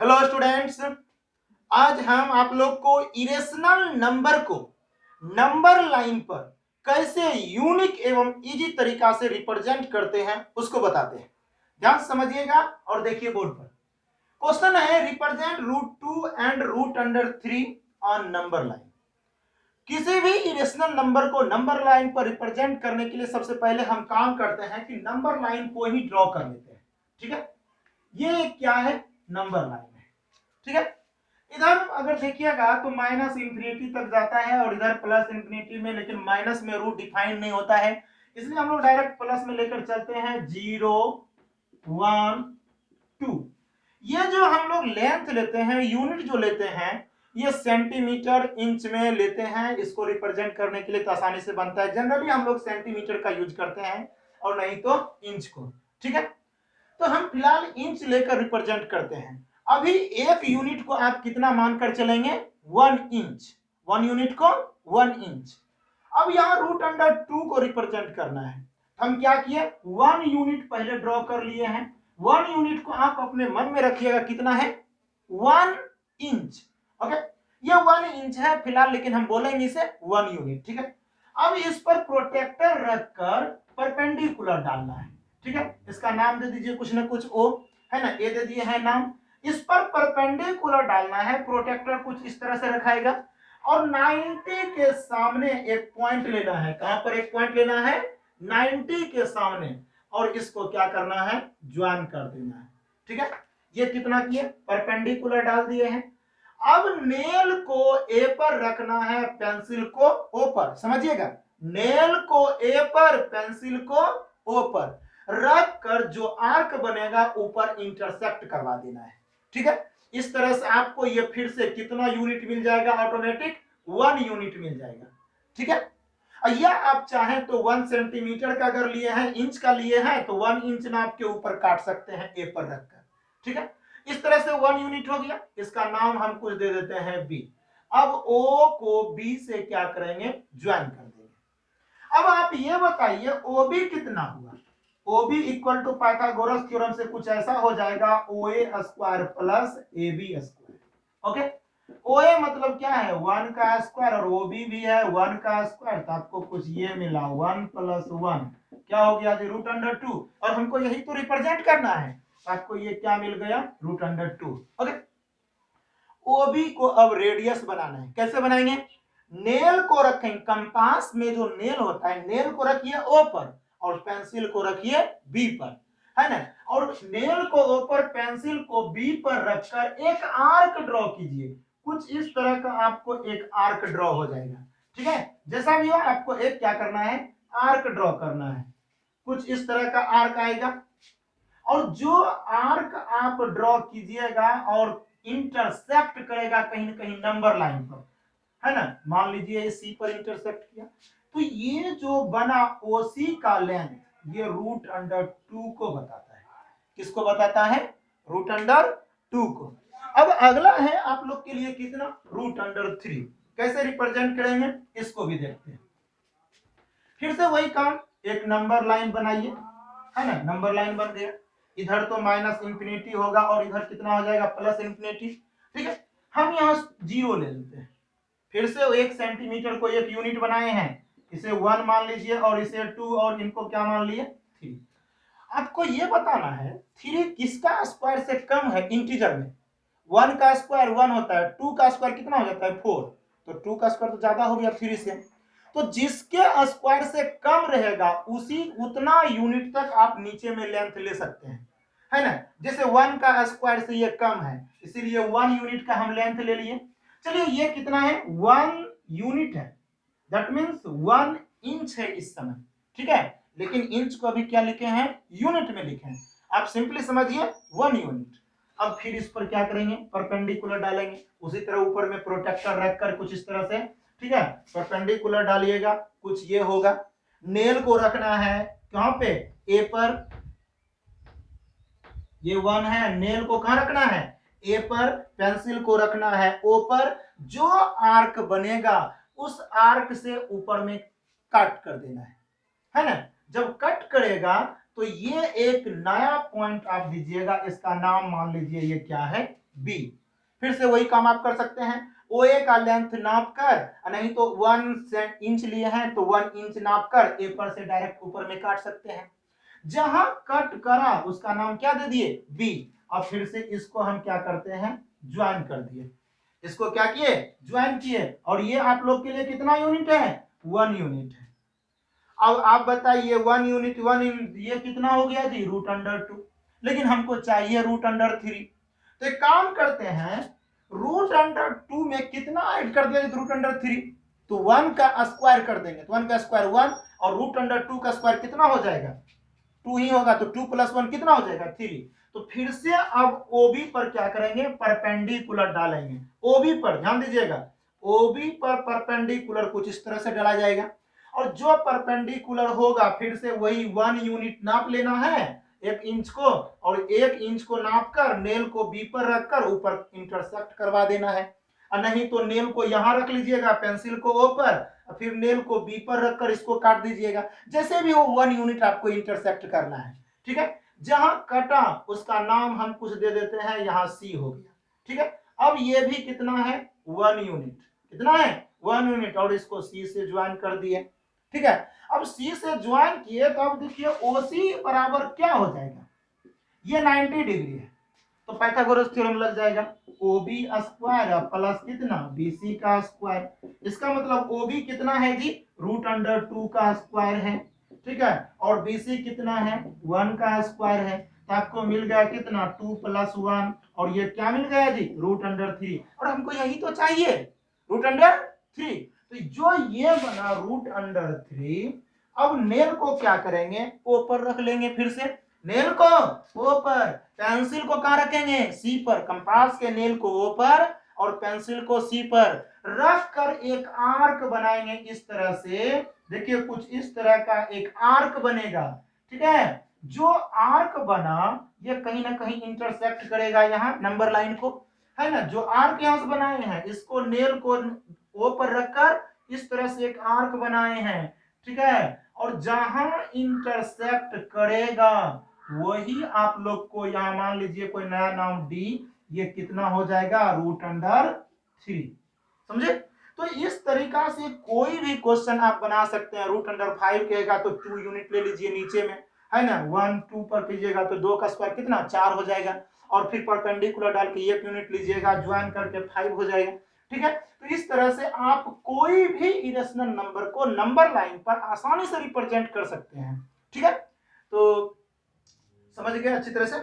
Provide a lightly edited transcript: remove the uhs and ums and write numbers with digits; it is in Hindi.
हेलो स्टूडेंट्स, आज हम आप लोग को इरेशनल नंबर को नंबर लाइन पर कैसे यूनिक एवं इजी तरीका से रिप्रेजेंट करते हैं उसको बताते हैं। ध्यान समझिएगा और देखिए बोर्ड पर। क्वेश्चन है represent root 2 and root under 3 on number line. किसी भी इरेशनल नंबर को नंबर लाइन पर रिप्रेजेंट करने के लिए सबसे पहले हम काम करते हैं कि नंबर लाइन को ही ड्रॉ कर लेते हैं। ठीक है, ये क्या है? नंबर लाइन है। ठीक है, इधर अगर देखिएगा तो माइनस इंफिनिटी तक जाता है और इधर प्लस इंफिनिटी में, लेकिन माइनस में रूट डिफाइन नहीं होता है, इसलिए हम लोग डायरेक्ट प्लस में लेकर चलते हैं 0 1 2। ये जो हम लोग लेंथ लेते हैं, यूनिट जो लेते हैं, ये सेंटीमीटर इंच में लेते हैं। इसको रिप्रेजेंट करने के लिए तो आसानी से बनता है। जनरली हम लोग सेंटीमीटर का यूज करते हैं और नहीं तो इंच को। ठीक है, तो हम फिलहाल इंच लेकर रिप्रेजेंट करते हैं। अभी एक यूनिट को आप कितना मानकर चलेंगे? 1 इंच। 1 यूनिट को 1 इंच। अब यहां रूट अंडर 2 को रिप्रेजेंट करना है। हम क्या किए? 1 यूनिट पहले ड्रॉ कर लिए हैं। 1 यूनिट को आप अपने मन में रखिएगा, कितना है? 1 इंच। ओके, ये 1 इंच है फिलहाल, लेकिन हम बोलेंगे इसे 1 यूनिट। ठीक है, अब इस पर प्रोटेक्टर रखकर परपेंडिकुलर डालना है। ठीक है, इसका नाम दे दीजिए कुछ ना कुछ, ओ है ना, ए दे दिए है नाम। इस पर परपेंडिकुलर डालना है, प्रोटेक्टर कुछ इस तरह से रखाएगा और 90 के सामने एक पॉइंट लेना है। कहां पर एक पॉइंट लेना है? 90 के सामने, और इसको क्या करना है? ज्वाइन कर देना है। ठीक है, ये कितना किए? परपेंडिकुलर डाल दिए हैं। अब नेल को ए पर रखना है, पेंसिल को ओ पर। समझिएगा, नेल को ए पर, पेंसिल को ओ पर रख कर जो आर्क बनेगा ऊपर इंटरसेक्ट करवा देना है। ठीक है, इस तरह से आपको ये फिर से कितना यूनिट मिल जाएगा? ऑटोमेटिक 1 यूनिट मिल जाएगा। ठीक है, या आप चाहें तो 1 सेंटीमीटर का अगर लिए हैं, इंच का लिए हैं, तो 1 इंच नाप के ऊपर काट सकते हैं ए पर रखकर। ठीक है, इस तरह से 1 यूनिट हो गया। इसका नाम हम कुछ दे देते हैं बी। अब ओ को बी से क्या करेंगे? ज्वाइन कर देंगे। अब आप ये बताइए ओबी कितना हुआ? OB equal to Pythagoras theorem से कुछ ऐसा हो जाएगा, O A square plus A B square. Okay, O A मतलब क्या है? 1 का स्क्वायर, और ओ बी भी है 1 का स्क्वायर, तो आपको कुछ ये मिला 1 प्लस 1 क्या हो गया? Root under 2। और हमको यही तो रिप्रेजेंट करना है, तो आपको ये क्या मिल गया? Root under 2। ओके, ओबी को अब रेडियस बनाना है। कैसे बनाएंगे? नेल को रखें, कंपास में जो नेल होता है, नेल को रखिए ओ पर और पेंसिल को रखिए बी पर, है ना। और नेल को ओ पर, पेंसिल को बी पर रखकर एक आर्क ड्रॉ कीजिए। कुछ इस तरह का आपको एक आर्क ड्रॉ हो जाएगा। ठीक है, जैसा भी हो आपको एक क्या करना है? आर्क ड्रॉ करना है। कुछ इस तरह का आर्क आएगा, और जो आर्क आप ड्रॉ कीजिएगा और इंटरसेक्ट करेगा कहीं ना कहीं नंबर लाइन पर, है ना। मान लीजिए ये सी पर इंटरसेक्ट किया, तो ये जो बना ओसी का लेंथ, ये रूट अंडर 2 को बताता है। किसको बताता है? रूट अंडर 2 को। अब अगला है आप लोग के लिए कितना? Root under 3। कैसे रिप्रेजेंट करेंगे इसको भी देखते हैं। फिर से वही काम, एक नंबर लाइन बनाइए, है ना। नंबर लाइन बन गया, इधर तो माइनस इंफिनिटी होगा और इधर कितना हो जाएगा? Plus infinity. ठीक है, हम यहाँ 0 ले लेते हैं। फिर से 1 सेंटीमीटर को एक यूनिट बनाए हैं, इसे 1 मान लीजिए और इसे 2, और इनको क्या मान लिए? 3। आपको ये बताना है 3 किसका स्क्वायर से कम है इंटीजर में? 1 का स्क्वायर 1 होता है, 2 का स्क्वायर कितना हो जाता है? 4। तो 2 का स्क्वायर तो ज्यादा हो गया 3 से। तो जिसके स्क्वायर से कम रहेगा उसी उतना यूनिट तक आप नीचे में लेंथ ले सकते हैं, है ना। जैसे 1 का स्क्वायर से ये कम है, इसीलिए 1 यूनिट का हम लेंथ ले लिए। चलिए ये कितना है? 1 यूनिट है, दैट मीन्स 1 इंच है इस समय। ठीक है, लेकिन इंच को अभी क्या लिखे हैं? यूनिट में लिखे हैं। आप सिंपली समझिए 1 यूनिट। अब फिर इस पर क्या करेंगे? परपेंडिकुलर डालेंगे। उसी तरह ऊपर में प्रोटेक्टर रखकर कुछ इस तरह से, ठीक है, परपेंडिकुलर डालिएगा, कुछ ये होगा। नेल को रखना है कहां पे? ए पर। ये 1 है, नेल को कहां रखना है? ए पर। पेंसिल को रखना है ओ पर। जो आर्क बनेगा उस आर्क से ऊपर में कट कर देना है ना। जब कट करेगा तो ये एक नया पॉइंट आप दीजिएगा, इसका नाम मान लीजिए ये क्या है? बी। फिर से वही काम आप कर सकते हैं, OA का लेंथ नाप कर, नहीं तो 1 इंच लिए हैं तो 1 इंच नाप कर ए पर से डायरेक्ट ऊपर में काट सकते हैं। जहां कट करा उसका नाम क्या दे दिए, बी। अब फिर से इसको हम क्या करते हैं, ज्वाइन कर दिए। इसको क्या किए, ज्वाइन किए। और ये आप लोग के लिए कितना यूनिट है, 1 यूनिट है। अब आप बताइए 1 यूनिट 1 यूनिट ये कितना हो गया जी, √2। लेकिन हमको चाहिए √3। तो एक काम करते हैं, √2 में कितना ऐड कर दिया √3, तो 1 का स्क्वायर कर देंगे। तो 1 का स्क्वायर 1 और √2 का स्क्वायर कितना हो जाएगा, 2 ही होगा। तो 2 + 1 कितना हो जाएगा, 3। तो फिर से अब OB पर क्या करेंगे, परपेंडिकुलर डालेंगे। OB पर ध्यान दीजिएगा, OB पर परपेंडिकुलर कुछ इस तरह से डाला जाएगा। और जो परपेंडिकुलर होगा फिर से वही 1 यूनिट नाप लेना है, 1 इंच को, और 1 इंच को नाप कर नेल को बी पर रखकर ऊपर इंटरसेक्ट करवा देना है। और नहीं तो नेल को यहां रख लीजिएगा, पेंसिल को O पर, फिर नेल को बी पर रखकर इसको काट दीजिएगा। जैसे भी हो 1 यूनिट आपको इंटरसेक्ट करना है, ठीक है। जहां कटा उसका नाम हम कुछ दे देते हैं, यहां C हो गया, ठीक है। अब ये भी कितना है, 1 यूनिट। कितना है, 1 यूनिट। और इसको C से ज्वाइन कर दिए, ठीक है। अब C से ज्वाइन किए तो अब देखिए OC बराबर क्या हो जाएगा, ये 90 डिग्री है तो पाइथागोरस थ्योरम लग जाएगा। OB स्क्वायर प्लस कितना, BC का स्क्वायर। इसका मतलब OB कितना है जी, √2 का स्क्वायर है, ठीक है। और BC कितना है, 1 का स्क्वायर है। तो आपको मिल गया कितना, 2 + 1, और ये क्या मिल गया जी, √3। और हमको यही तो चाहिए, √3। तो जो ये बना √3, अब नेल को क्या करेंगे, O पर रख लेंगे। फिर से नेल को O पर, पेंसिल को कहां रखेंगे, C पर। कंपास के नेल को O पर और पेंसिल को C पर रख कर एक आर्क बनाएंगे इस तरह से। देखिए कुछ इस तरह का एक आर्क बनेगा, ठीक है। जो आर्क बना ये कहीं ना कहीं इंटरसेक्ट करेगा यहाँ नंबर लाइन को, है ना। जो आर्क यहां से बनाए हैं इसको नेल को O पर रखकर इस तरह से एक आर्क बनाए हैं, ठीक है। और जहां इंटरसेक्ट करेगा वही आप लोग को यहां मान लीजिए कोई नया नाम D, ये कितना हो जाएगा, √3। समझे। तो इस तरीका से कोई भी क्वेश्चन आप बना सकते हैं। √5 कहेगा तो 2 यूनिट ले लीजिए नीचे में, है ना। 1 2 पर कीजिएगा तो 2 का स्क्वायर कितना, 4 हो जाएगा। और फिर परपेंडिकुलर डाल के 1 यूनिट लीजिएगा, ज्वाइन करके 5 हो जाएगा, ठीक है। तो इस तरह से आप कोई भी इरेशनल नंबर को नंबर लाइन पर आसानी से रिप्रेजेंट कर सकते हैं, ठीक है। तो समझ गए अच्छी तरह से।